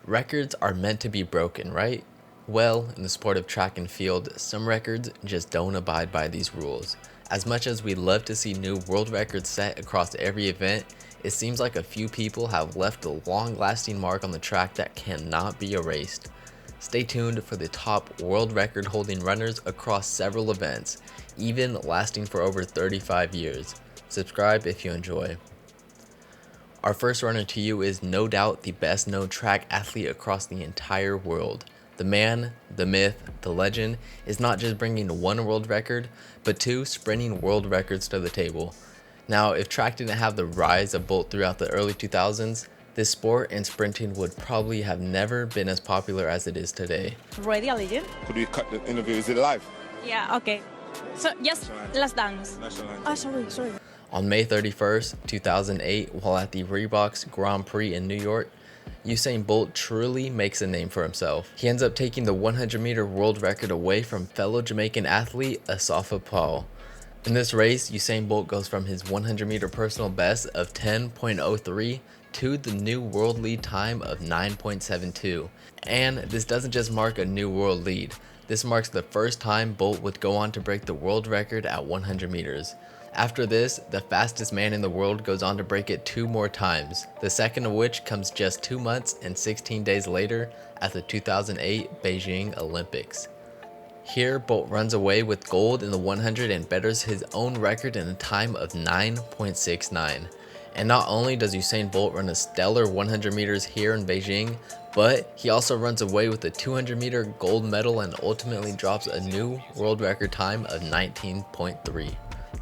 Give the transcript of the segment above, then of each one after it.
Records are meant to be broken, right? Well, in the sport of track and field, some records just don't abide by these rules. As much as we love to see new world records set across every event, it seems like a few people have left a long-lasting mark on the track that cannot be erased. Stay tuned for the top world record holding runners across several events, even lasting for over 35 years. Subscribe if you enjoy. Our first runner to you is no doubt the best known track athlete across the entire world. The man, the myth, the legend is not just bringing one world record, but two sprinting world records to the table. Now, if track didn't have the rise of Bolt throughout the early 2000s, this sport and sprinting would probably have never been as popular as it is today. Ready, a legend? Could we cut the interview? Is it live? Yeah, okay. So, yes, last dance. National anthem. Sorry. On May 31st, 2008, while at the Reebok's Grand Prix in New York, Usain Bolt truly makes a name for himself. He ends up taking the 100-meter world record away from fellow Jamaican athlete Asafa Paul. In this race, Usain Bolt goes from his 100-meter personal best of 10.03 to the new world lead time of 9.72. And this doesn't just mark a new world lead. This marks the first time Bolt would go on to break the world record at 100 meters. After this, the fastest man in the world goes on to break it 2 more times, the second of which comes just 2 months and 16 days later at the 2008 Beijing Olympics. Here, Bolt runs away with gold in the 100 and betters his own record in a time of 9.69. And not only does Usain Bolt run a stellar 100 meters here in Beijing, but he also runs away with the 200 meter gold medal and ultimately drops a new world record time of 19.3.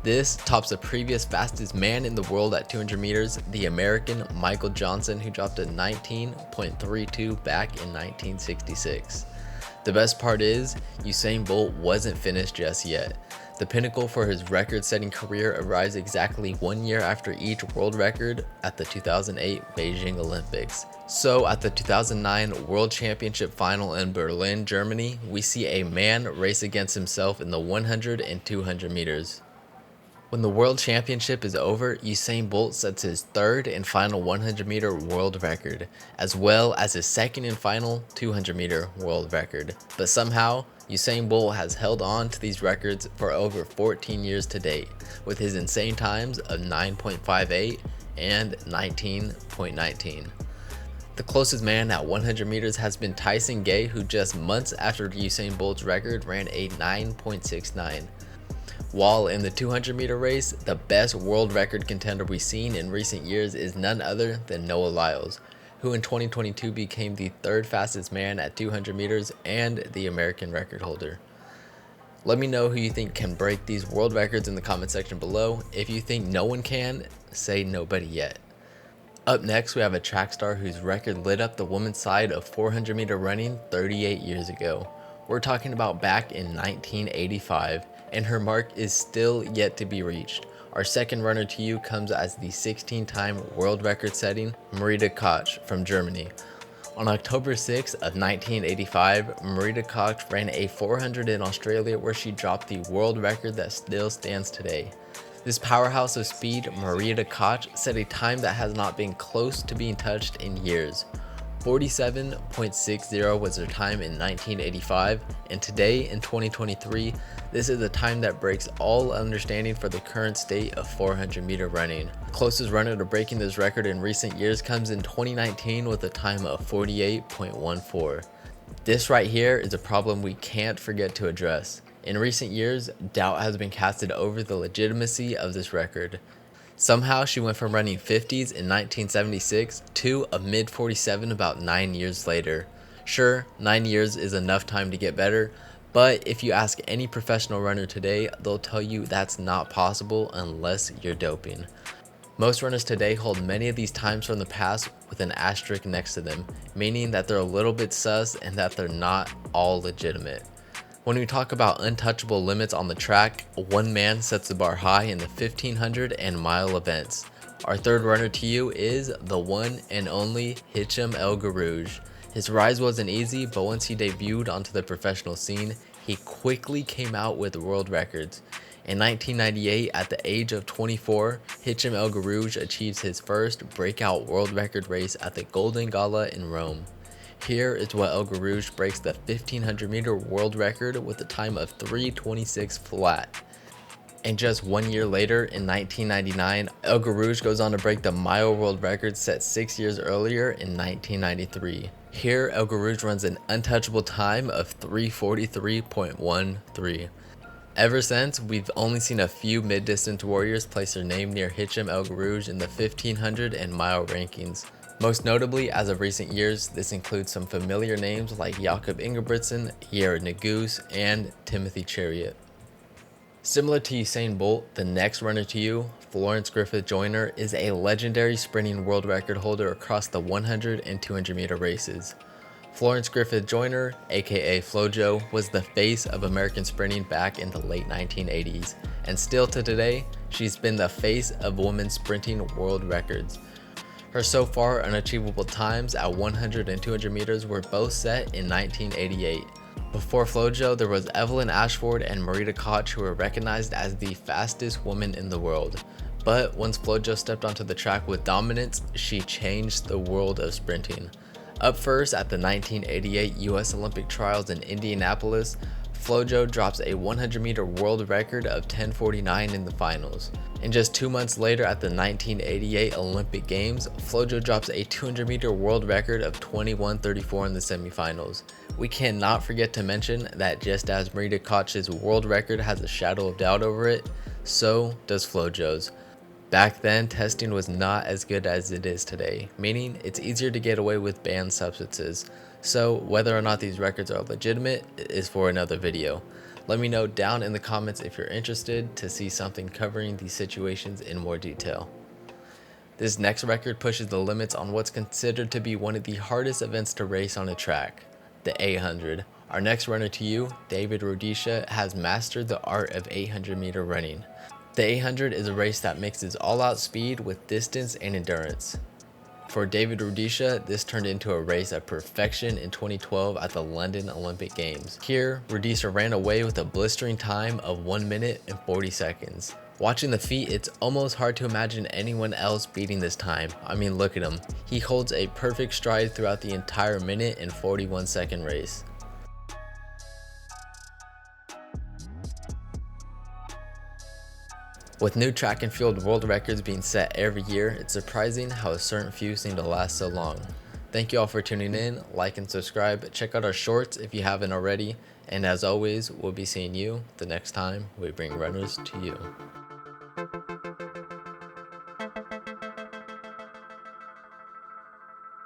This tops the previous fastest man in the world at 200 meters, the American Michael Johnson, who dropped a 19.32 back in 1966. The best part is, Usain Bolt wasn't finished just yet. The pinnacle for his record-setting career arrives exactly 1 year after each world record at the 2008 Beijing Olympics. So at the 2009 World Championship final in Berlin, Germany, we see a man race against himself in the 100 and 200 meters. When the World Championship is over, Usain Bolt sets his third and final 100-meter world record, as well as his second and final 200-meter world record. But somehow, Usain Bolt has held on to these records for over 14 years to date, with his insane times of 9.58 and 19.19. The closest man at 100 meters has been Tyson Gay, who just months after Usain Bolt's record ran a 9.69. While in the 200 meter race, the best world record contender we've seen in recent years is none other than Noah Lyles, who in 2022 became the third fastest man at 200 meters and the American record holder. Let me know who you think can break these world records in the comment section below. If you think no one can, say nobody yet. Up next, we have a track star whose record lit up the women's side of 400 meter running 38 years ago. We're talking about back in 1985. And her mark is still yet to be reached. Our second runner to you comes as the 16-time world record setting Marita Koch from Germany. On October 6 of 1985, Marita Koch ran a 400 in Australia where she dropped the world record that still stands today. This powerhouse of speed, Marita Koch, set a time that has not been close to being touched in years. 47.60 was her time in 1985, and today in 2023, this is a time that breaks all understanding for the current state of 400 meter running. The closest runner to breaking this record in recent years comes in 2019 with a time of 48.14. This right here is a problem we can't forget to address. In recent years, doubt has been casted over the legitimacy of this record. Somehow she went from running 50s in 1976 to a mid 47 about 9 years later. Sure, 9 years is enough time to get better, but if you ask any professional runner today, they'll tell you that's not possible unless you're doping. Most runners today hold many of these times from the past with an asterisk next to them, meaning that they're a little bit sus and that they're not all legitimate. When we talk about untouchable limits on the track, one man sets the bar high in the 1500 and mile events. Our third runner to you is the one and only Hichem El Guerrouj. His rise wasn't easy, but once he debuted onto the professional scene, he quickly came out with world records. In 1998, at the age of 24, Hichem El Guerrouj achieves his first breakout world record race at the Golden Gala in Rome. Here is what El Guerrouj breaks the 1500 meter world record with a time of 3:26 flat. And just 1 year later, in 1999, El Guerrouj goes on to break the mile world record set 6 years earlier in 1993. Here, El Guerrouj runs an untouchable time of 3:43.13. Ever since, we've only seen a few mid-distance warriors place their name near Hichem El Guerrouj in the 1500 and mile rankings. Most notably, as of recent years, this includes some familiar names like Jakob Ingebrigtsen, Jared Naguse, and Timothy Chariot. Similar to Usain Bolt, the next runner to you, Florence Griffith Joyner, is a legendary sprinting world record holder across the 100 and 200 meter races. Florence Griffith Joyner, aka Flojo, was the face of American sprinting back in the late 1980s, and still to today, she's been the face of women's sprinting world records. Her so far unachievable times at 100 and 200 meters were both set in 1988. Before Flojo, there was Evelyn Ashford and Marita Koch, who were recognized as the fastest woman in the world. But once Flojo stepped onto the track with dominance, she changed the world of sprinting. Up first at the 1988 US Olympic Trials in Indianapolis, Flojo drops a 100 meter world record of 10:49 in the finals. And just 2 months later at the 1988 Olympic Games, Flojo drops a 200 meter world record of 21:34 in the semifinals. We cannot forget to mention that just as Marita Koch's world record has a shadow of doubt over it, so does Flojo's. Back then, testing was not as good as it is today, meaning it's easier to get away with banned substances. So whether or not these records are legitimate is for another video. Let me know down in the comments if you're interested to see something covering these situations in more detail. This next record pushes the limits on what's considered to be one of the hardest events to race on a track, the 800. Our next runner to you, David Rudisha, has mastered the art of 800 meter running. The 800 is a race that mixes all-out speed with distance and endurance. For David Rudisha, this turned into a race of perfection in 2012 at the London Olympic Games. Here, Rudisha ran away with a blistering time of 1 minute and 40 seconds. Watching the feat, it's almost hard to imagine anyone else beating this time. I mean, look at him. He holds a perfect stride throughout the entire minute and 41 second race. With new track and field world records being set every year, it's surprising how a certain few seem to last so long. Thank you all for tuning in, like and subscribe, check out our shorts if you haven't already, and as always, we'll be seeing you the next time we bring runners to you.